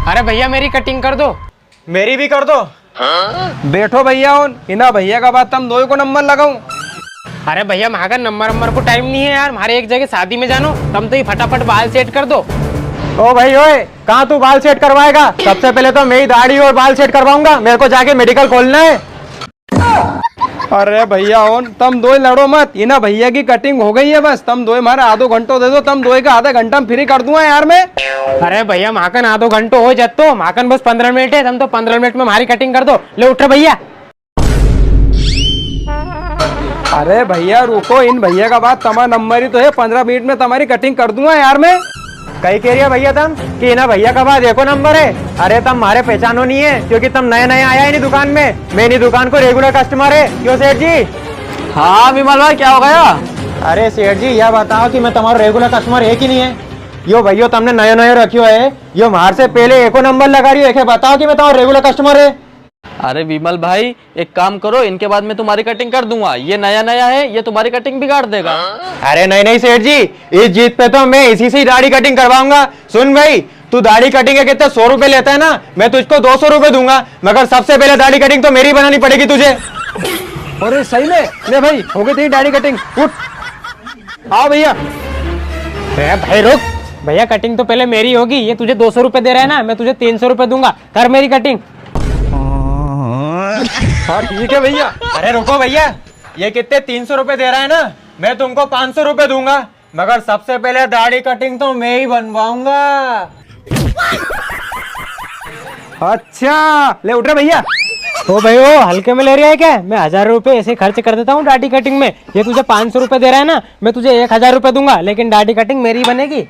अरे भैया मेरी कटिंग कर दो। मेरी भी कर दो। बैठो भैया इना भैया का बात तुम दो को नंबर लगाऊं। अरे भैया वहाँ नंबर को टाइम नहीं है यार, हमारे एक जगह शादी में जानो, तुम तो ही फटाफट बाल सेट कर दो। ओ भाई ओए, कहाँ तू बाल सेट करवाएगा? सबसे पहले तो मेरी दाढ़ी और बाल सेट करवाऊंगा, मेरे को जाके मेडिकल खोलना है। अरे भैया तुम दो लड़ो मत, इना भैया की कटिंग हो गई है, बस तुम दो हमारा आधो घंटो दे दो, तुम दो का आधा घंटा फ्री कर दूंगा यार मैं। अरे भैया माकन आधो घंटो हो जातो, माकन बस 15 मिनट है, तुम तो 15 मिनट में हमारी कटिंग कर दो। ले उठ भैया। अरे भैया रुको, इन भैया का बात तुम्हारा नंबर ही तो है, 15 मिनट में तुम्हारी कटिंग कर दूंगा यार मैं। कहीं कह रही है भैया तुम कि ना भैया का बात एको नंबर है? अरे तुम हमारे पहचानो नहीं है, क्योंकि तुम नया नया आया है नहीं दुकान में, मेरी दुकान को रेगुलर कस्टमर है। क्यों सेठ जी? हाँ विमल भाई, क्या हो गया? अरे सेठ जी यह बताओ कि मैं तुम्हारा रेगुलर कस्टमर है कि नहीं है? यो भैया तुमने नयो नयो रखियो है, यो मार से पहले एको नंबर लगा रही है, बताओ कि मैं तुम्हारा रेगुलर कस्टमर है। अरे विमल भाई एक काम करो, इनके बाद में तुम्हारी कटिंग कर दूंगा, ये नया नया है, ये तुम्हारी कटिंग बिगाड़ देगा। अरे नहीं नहीं सेठ जी, इस जीत पे तो मैं इसी से दाढ़ी कटिंग करवाऊंगा। सुन भाई, तू दाढ़ी कटिंग के कितने 100 रुपए लेता है ना, मैं तुझको 200 रुपए दूंगा, मगर सबसे पहले दाढ़ी कटिंग तो मेरी बनानी पड़ेगी तुझे। अरे सही में ले भाई, हो गई तेरी दाढ़ी कटिंग, उठ आओ भैया। भाई रुक भैया, कटिंग तो पहले मेरी होगी, ये तुझे 200 रुपए दे रहा है ना, मैं तुझे 300 रुपए दूंगा, कर मेरी कटिंग। हाँ ठीक है भैया। अरे रुको भैया, ये कितने 300 रुपए दे रहा है ना, मैं तुमको 500 रुपए दूंगा, मगर सबसे पहले दाढ़ी कटिंग तो मैं ही बनवाऊंगा। अच्छा ले उठ रहे भैया। तो भाई वो हल्के में ले रहा है क्या? मैं 1000 रुपए ऐसे खर्च कर देता हूँ दाढ़ी कटिंग में, ये तुझे 500 रुपए दे रहा है ना, मैं तुझे 1000 रुपए दूंगा, लेकिन दाढ़ी कटिंग मेरी बनेगी।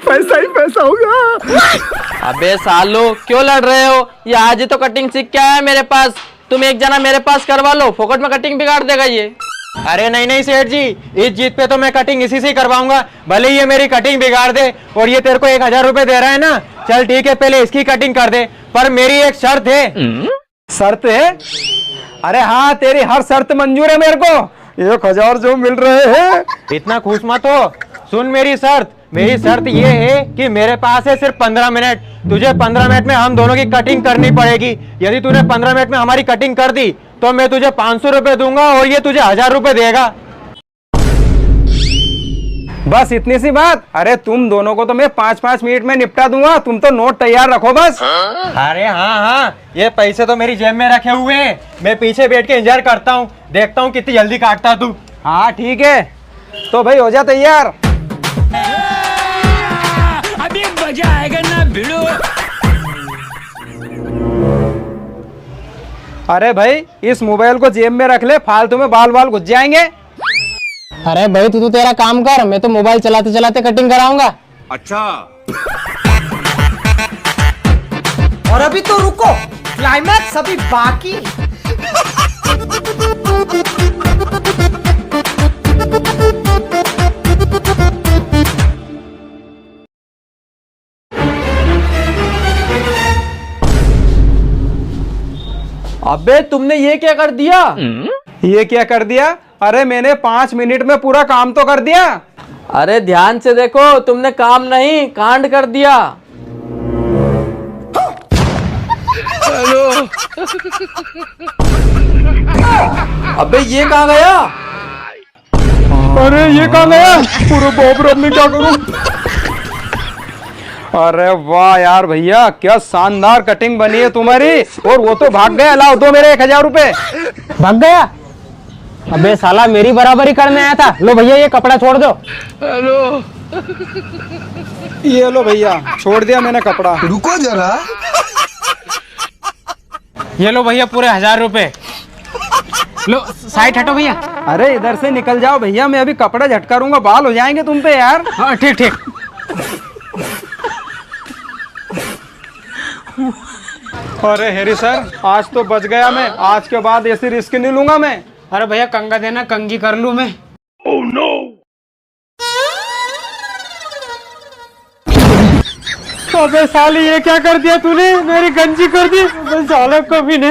पैसा ही पैसा होगा। अबे सालो क्यों लड़ रहे हो? ये आज ही तो कटिंग सीख के आया मेरे पास, तुम एक जना मेरे पास करवा लो, फोकट में कटिंग बिगाड़ देगा ये। अरे नहीं नहीं सेठ जी, इस जीत पे तो मैं कटिंग इसी से करवाऊंगा, भले ही ये मेरी कटिंग बिगाड़ दे, और ये तेरे को 1000 रुपए दे रहा है ना, चल ठीक है पहले इसकी कटिंग कर दे, पर मेरी एक शर्त है। शर्त है? अरे हाँ, तेरी हर शर्त मंजूर है मेरे को, 1000 जो मिल रहे हैं। इतना खुश मत हो, सुन मेरी शर्त ये है कि मेरे पास है सिर्फ 15 मिनट, तुझे 15 मिनट में हम दोनों की कटिंग करनी पड़ेगी। यदि तूने 15 मिनट में हमारी कटिंग कर दी तो मैं तुझे 500 रुपए दूंगा और ये तुझे 1000 रुपए देगा। बस इतनी सी बात। अरे तुम दोनों को तो मैं 5-5 मिनट में निपटा दूंगा, तुम तो नोट तैयार रखो बस। अरे हाँ, ये पैसे तो मेरी जेब में रखे हुए हैं, मैं पीछे बैठ के इंतजार करता हूँ, देखता हूँ कितनी जल्दी काटता तू। हाँ ठीक है, तो भाई हो जा तैयार। अभी मजा आएगा ना भिड़ो। अरे भाई इस मोबाइल को जेब में रख ले, फालतू में बाल घुस जाएंगे। अरे भाई तू तो तेरा काम कर, मैं तो मोबाइल चलाते चलाते कटिंग कराऊंगा। अच्छा, और अभी तो रुको, क्लाइमैक्स अभी बाकी। अबे तुमने ये क्या कर दिया? ये क्या कर दिया? अरे मैंने 5 मिनट में पूरा काम तो कर दिया। अरे ध्यान से देखो, तुमने काम नहीं कांड कर दिया। अबे ये कहाँ गया? अरे ये कहाँ गया? पूरे बाप रे, मैं क्या करूं? अरे वाह यार भैया, क्या शानदार कटिंग बनी है तुम्हारी, और वो तो भाग गया। लाओ दो मेरे 1000 रुपए। भाग गया? अबे साला मेरी बराबरी करने आया था। लो भैया ये कपड़ा छोड़ दो। हेलो, ये लो भैया, छोड़ दिया मैंने कपड़ा। रुको जरा। ये लो भैया पूरे 1000 रुपए। लो साइड हटो भैया। अरे इधर से निकल जाओ भैया, मैं अभी कपड़ा झटका दूंगा, बाल हो जाएंगे तुम पे यार। हाँ ठीक ठीक। अरे हेरी सर, आज तो बच गया मैं, आज के बाद ऐसी रिस्क नहीं लूंगा मैं। अरे भैया कंगा देना, कंगी कर लूं मैं। Oh no. अबे साली ये क्या कर दिया तूने, मेरी गंजी कर दी। अबे साला कभी ने।